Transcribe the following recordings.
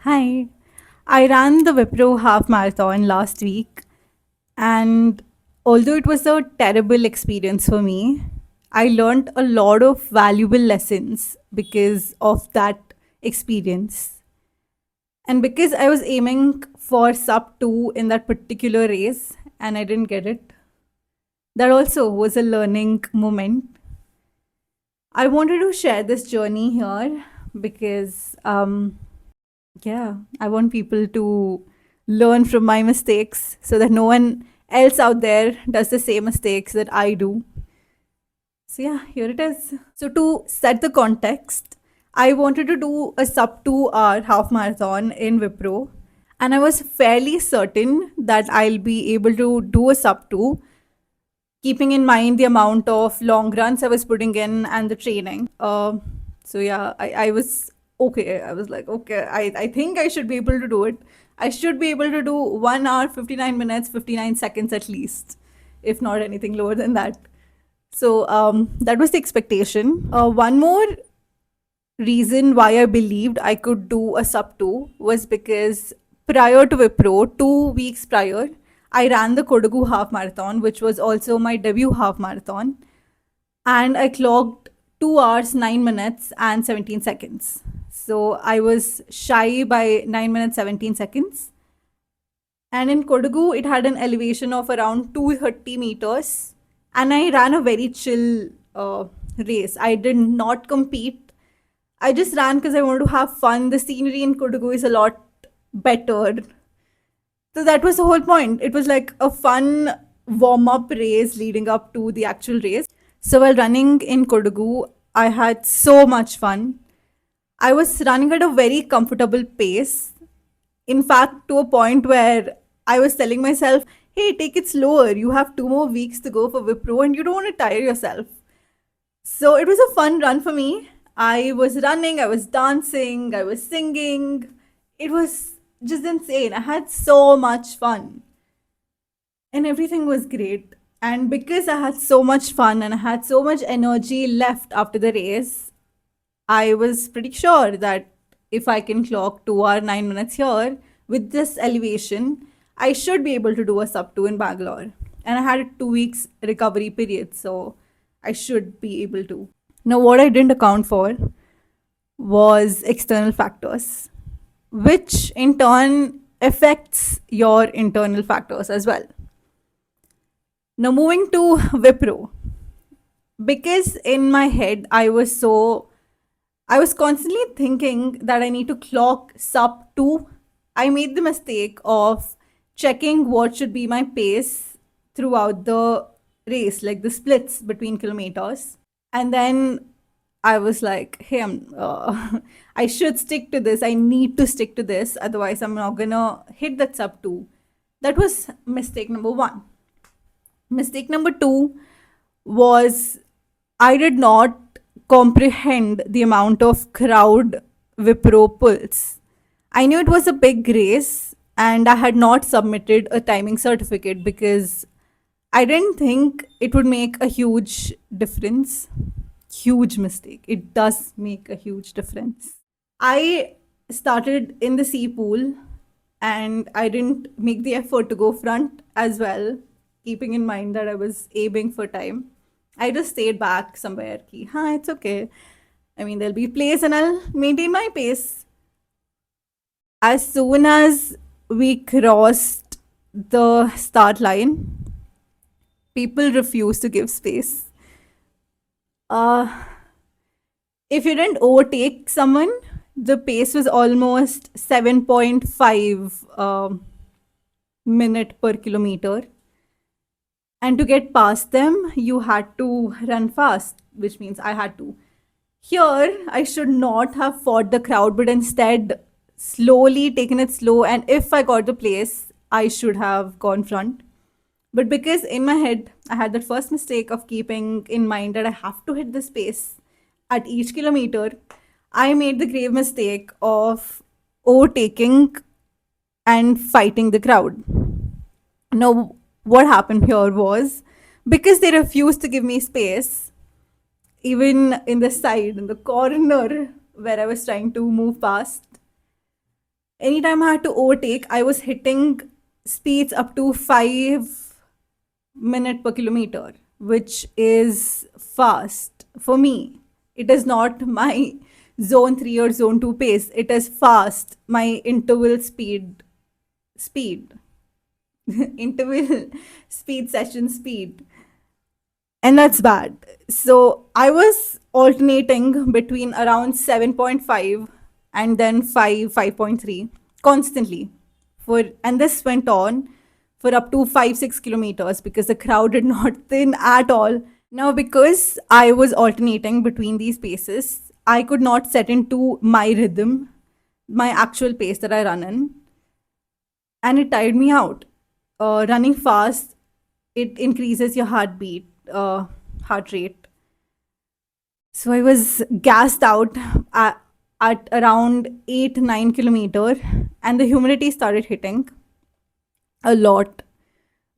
Hi. I ran the Wipro half marathon last week, and although it was a terrible experience for me, I learned a lot of valuable lessons because of that experience. And because I was aiming for sub 2 in that particular race and I didn't get it, that also was a learning moment. I wanted to share this journey here because yeah, I want people to learn from my mistakes so that no one else out there does the same mistakes that I do. So, yeah, here it is. So, to set the context, I wanted to do a sub 2 hour half marathon in Wipro, and I was fairly certain that I'll be able to do a sub 2, keeping in mind the amount of long runs I was putting in and the training. I was okay. I was like, okay, I think I should be able to do it. I should be able to do 1 hour, 59 minutes, 59 seconds at least, if not anything lower than that. So that was the expectation. One more reason why I believed I could do a sub 2 was because prior to Wipro, 2 weeks prior, I ran the Kodagu half marathon, which was also my debut half marathon, and I clocked 2 hours, 9 minutes, and 17 seconds. So I was shy by 9 minutes, 17 seconds. And in Kodagu, it had an elevation of around 230 meters. And I ran a very chill race. I did not compete. I just ran because I wanted to have fun. The scenery in Kodagu is a lot better. So that was the whole point. It was like a fun warm up race leading up to the actual race. So while running in Kodagu, I had so much fun. I was running at a very comfortable pace. In fact, to a point where I was telling myself, hey, take it slower. You have 2 more weeks to go for Wipro and you don't want to tire yourself. So it was a fun run for me. I was running, I was dancing, I was singing. It was just insane. I had so much fun and everything was great. And because I had so much fun and I had so much energy left after the race, I was pretty sure that if I can clock 2 hour 9 minutes here with this elevation, I should be able to do a sub 2 in Bangalore. And I had a 2 weeks recovery period, so I should be able to. Now, what I didn't account for was external factors, which in turn affects your internal factors as well. Now, moving to Wipro, because in my head, I was constantly thinking that I need to clock sub 2. I made the mistake of checking what should be my pace throughout the race, like the splits between kilometers. And then I was like, hey, I should stick to this. I need to stick to this. Otherwise, I'm not going to hit that sub 2. That was mistake number one. Mistake number two was I did not comprehend the amount of crowd Wipro pulls. I knew it was a big race and I had not submitted a timing certificate because I didn't think it would make a huge difference. Huge mistake. It does make a huge difference. I started in the C pool and I didn't make the effort to go front as well, keeping in mind that I was aiming for time. I just stayed back somewhere. Ki, it's okay. I mean, there'll be place and I'll maintain my pace. As soon as we crossed the start line, people refused to give space. Uh, if you didn't overtake someone, the pace was almost 7.5 minute per kilometer. And to get past them, you had to run fast, which means I had to. Here, I should not have fought the crowd, but instead slowly taken it slow. And if I got the place, I should have gone front. But because in my head, I had that first mistake of keeping in mind that I have to hit the space at each kilometer, I made the grave mistake of overtaking and fighting the crowd. Now, what happened here was because they refused to give me space, even in the side, in the corner where I was trying to move past, Anytime I had to overtake, I was hitting speeds up to 5 minutes per kilometer, which is fast for me. It is not my zone 3 or zone 2 pace. It is fast. My interval speed, interval speed session speed. And that's bad. So I was alternating between around 7.5 and then 5.3 constantly. And this went on for up to 5 6 kilometers because the crowd did not thin at all. Now, because I was alternating between these paces, I could not set into my rhythm, my actual pace that I run in, and it tired me out. Running fast, it increases your heart rate. So I was gassed out at around 8 9 kilometer, and the humidity started hitting a lot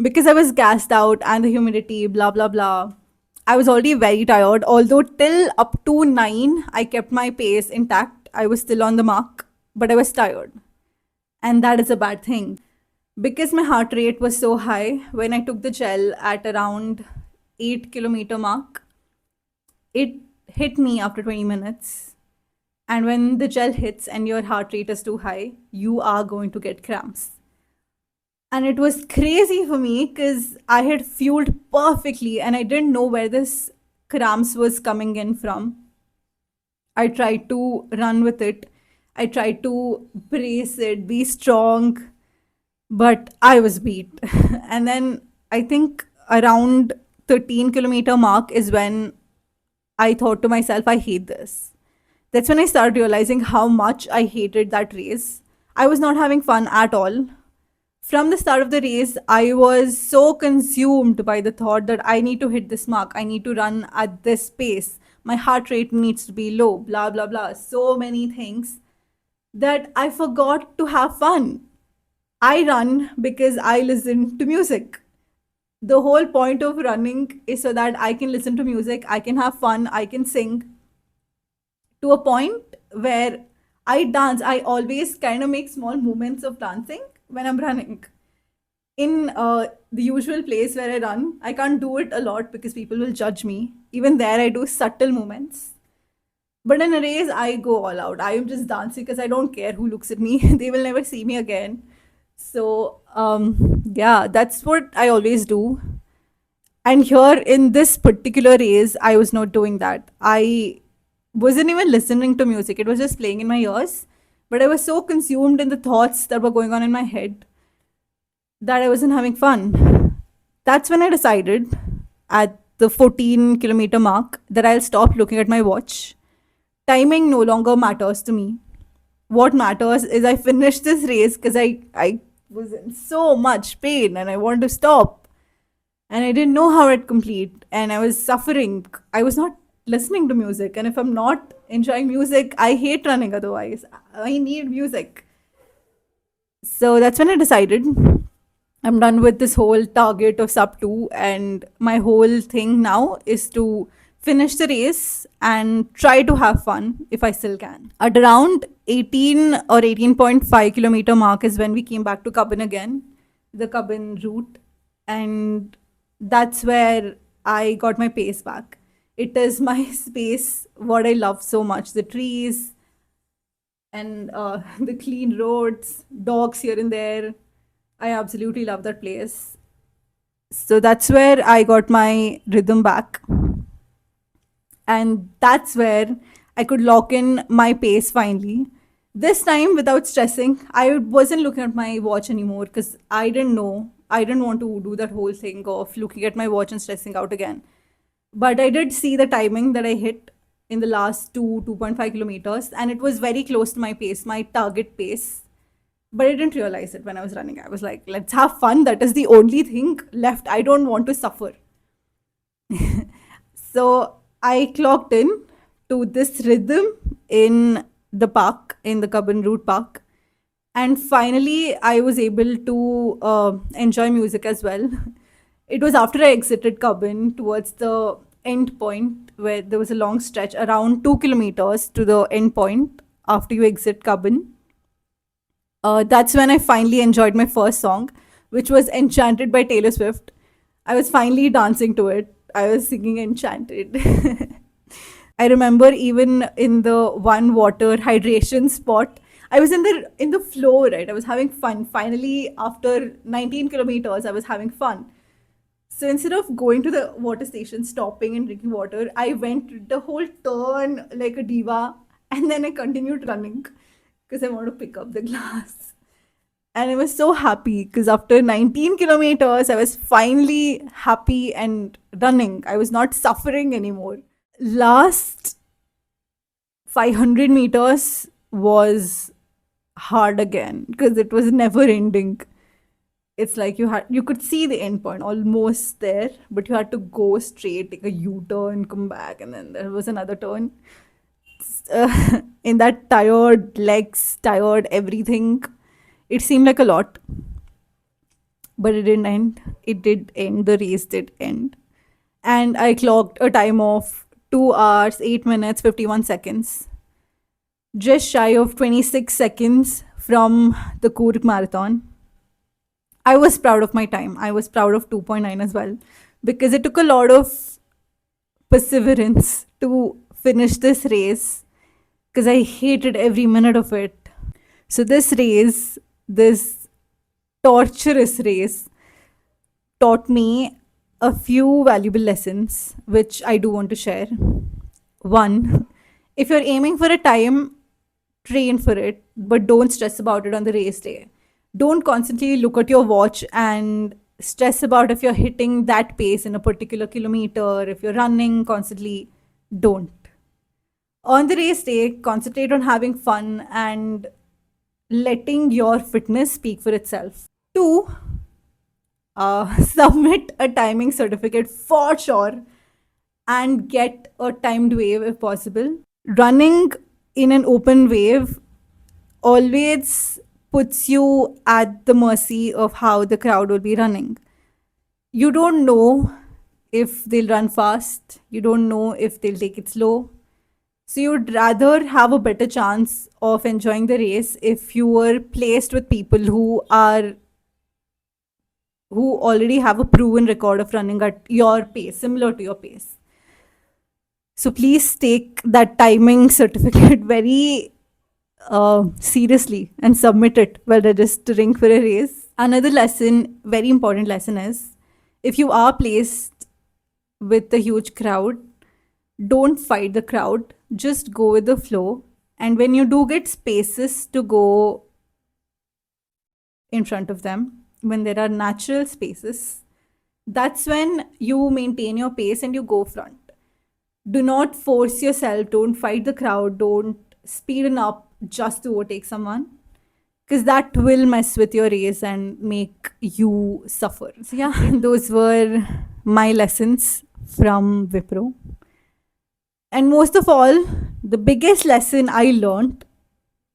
because I was gassed out and the humidity, blah blah blah. I was already very tired. Although till up to 9, I kept my pace intact. I was still on the mark, but I was tired, and that is a bad thing because my heart rate was so high when I took the gel at around 8 kilometer mark. It hit me after 20 minutes. And when the gel hits and your heart rate is too high, you are going to get cramps. And it was crazy for me because I had fueled perfectly and I didn't know where this cramps was coming in from. I tried to run with it. I tried to brace it, be strong, but I was beat. And then I think around 13 kilometer mark is when I thought to myself, I hate this. That's when I started realizing how much I hated that race. I was not having fun at all. From the start of the race, I was so consumed by the thought that I need to hit this mark, I need to run at this pace, my heart rate needs to be low, blah, blah, blah. So many things that I forgot to have fun. I run because I listen to music. The whole point of running is so that I can listen to music, I can have fun, I can sing to a point where I dance. I always kind of make small movements of dancing when I'm running. In the usual place where I run, I can't do it a lot because people will judge me. Even there, I do subtle movements. But in a race, I go all out. I am just dancing because I don't care who looks at me. They will never see me again. So, yeah, that's what I always do. And here in this particular race, I was not doing that. I wasn't even listening to music, it was just playing in my ears. But I was so consumed in the thoughts that were going on in my head that I wasn't having fun. That's when I decided at the 14 kilometer mark that I'll stop looking at my watch. Timing no longer matters to me. What matters is I finish this race because I was in so much pain and I want to stop. And I didn't know how I'd complete. And I was suffering. I was not listening to music. And if I'm not enjoying music, I hate running otherwise. I need music. So that's when I decided I'm done with this whole target of sub 2. And my whole thing now is to finish the race and try to have fun if I still can. At around 18 or 18.5 kilometer mark is when we came back to Cubbon again, the Cubbon route. And that's where I got my pace back. It is my space, what I love so much, the trees and the clean roads, dogs here and there. I absolutely love that place. So that's where I got my rhythm back. And that's where I could lock in my pace finally. This time without stressing, I wasn't looking at my watch anymore because I didn't know. I didn't want to do that whole thing of looking at my watch and stressing out again. But I did see the timing that I hit in the last 2.5 kilometers, and it was very close to my pace, my target pace. But I didn't realize it when I was running. I was like, let's have fun. That is the only thing left. I don't want to suffer. So I clocked in to this rhythm in the park, in the Cubbon Route Park. And finally, I was able to enjoy music as well. It was after I exited Cubbon towards the end point where there was a long stretch around 2 kilometers to the end point after you exit Cubbon. That's when I finally enjoyed my first song, which was Enchanted by Taylor Swift. I was finally dancing to it. I was singing Enchanted. I remember even in the one water hydration spot, I was in the flow, right? I was having fun. Finally, after 19 kilometers, I was having fun. So instead of going to the water station, stopping and drinking water, I went the whole turn like a diva, and then I continued running because I want to pick up the glass. And I was so happy because after 19 kilometers, I was finally happy and running. I was not suffering anymore. Last 500 meters was hard again because it was never ending. It's like you could see the end point almost there, but you had to go straight, take a U-turn, come back, and then there was another turn. In that tired legs, tired everything, it seemed like a lot, but it didn't end. It did end. The race did end, and I clocked a time of 2 hours, 8 minutes, 51 seconds, just shy of 26 seconds from the Kurk marathon. I was proud of my time. I was proud of 2.9 as well because it took a lot of perseverance to finish this race because I hated every minute of it. So, this race, this torturous race, taught me a few valuable lessons which I do want to share. One, if you're aiming for a time, train for it, but don't stress about it on the race day. Don't constantly look at your watch and stress about if you're hitting that pace in a particular kilometer, if you're running constantly. Don't. On the race day, concentrate on having fun and letting your fitness speak for itself. Two, submit a timing certificate for sure and get a timed wave if possible. Running in an open wave always puts you at the mercy of how the crowd will be running. You don't know if they'll run fast, you don't know if they'll take it slow. So you'd rather have a better chance of enjoying the race if you were placed with people who already have a proven record of running at your pace, similar to your pace. So please take that timing certificate very seriously and submit it while registering for a race. Another lesson, very important lesson, is if you are placed with a huge crowd, don't fight the crowd, just go with the flow. And when you do get spaces to go in front of them, when there are natural spaces, that's when you maintain your pace and you go front. Do not force yourself, don't fight the crowd, don't speeden up just to overtake someone because that will mess with your race and make you suffer. So yeah, those were my lessons from Wipro. And most of all, the biggest lesson I learned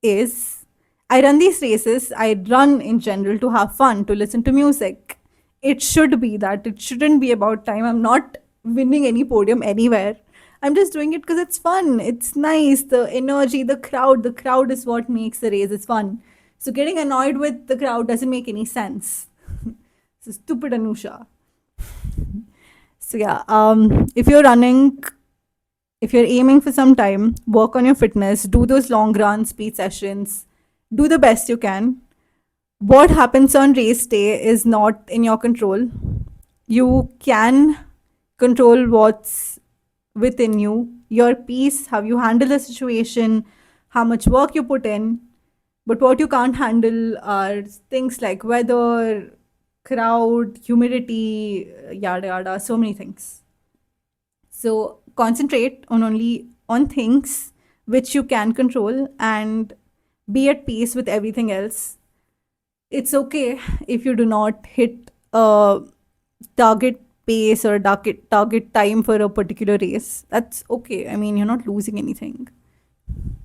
is I run these races, I run in general to have fun, to listen to music. It should be that. It shouldn't be about time. I'm not winning any podium anywhere. I'm just doing it because it's fun. It's nice. The energy, the crowd is what makes the race. It's fun. So getting annoyed with the crowd doesn't make any sense. So stupid Anusha. So yeah, if you're running, if you're aiming for some time, work on your fitness, do those long runs, speed sessions, do the best you can. What happens on race day is not in your control. You can control what's within you, your peace, how you handle the situation, how much work you put in. But what you can't handle are things like weather, crowd, humidity, yada yada, so many things. So concentrate on only on things which you can control and be at peace with everything else. It's okay if you do not hit a target pace or a target time for a particular race. That's okay. I mean, you're not losing anything.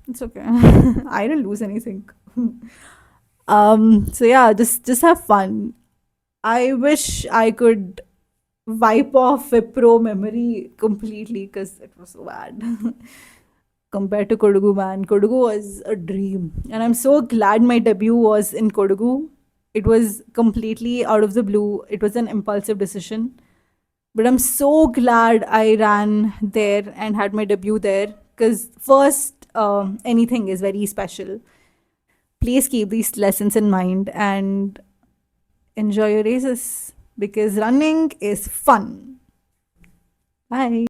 It's okay. I didn't lose anything. So yeah, just have fun. I wish I could wipe off Wipro memory completely because it was so bad. compared to Kodagu, man. Kodagu was a dream. And I'm so glad my debut was in Kodagu. It was completely out of the blue, it was an impulsive decision. But I'm so glad I ran there and had my debut there because first, anything is very special. Please keep these lessons in mind and enjoy your races because running is fun. Bye.